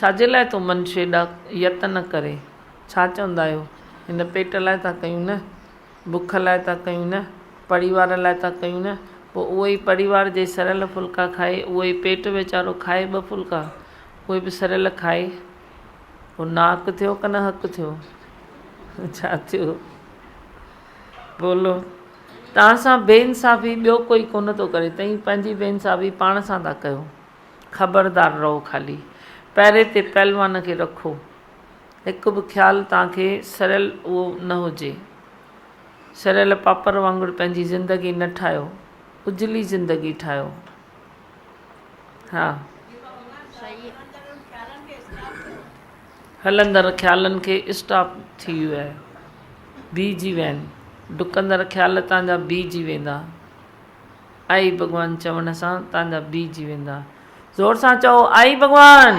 छाजे लाइ तो मनुष्य एॾा यत्न करे? छा चवंदा आहियो? हिन पेट लाइ था कयूं न, बुख लाइ था कयूं न, परिवार लाइ था कयूं न। पोइ उहो ई परिवार जे सरियल फुल्का खाए, उहो ई पेट वीचारो खाए 2 फुल्का, उहे बि सरियल खाए, पोइ नाहक थियो की न हक़ थियो? छा थियो? बोलो। तव्हां सां बेइंसाफ़ी ॿियो कोई कोन थो करे, तव्हीं पंहिंजी बेइंसाफ़ी पाण सां था कयो। ख़बरदार रहो, ख़ाली पहिरें ते पहलवान खे रखो। हिकु बि ख़्यालु तव्हांखे सरियल उहो न हुजे। सरियल पापड़ वांगुरु पंहिंजी ज़िंदगी न ठाहियो, उजली ज़िंदगी ठाहियो। हा, हलंदड़ ख़्यालनि खे स्टॉप थी वियो आहे, बीहजी विया आहिनि। डुकंदड़ ख़्याल तव्हांजा बीहजी वेंदा। आई भॻवान चवण सां तव्हांजा बीहजी वेंदा। ज़ोर सां चओ, आई भॻवान।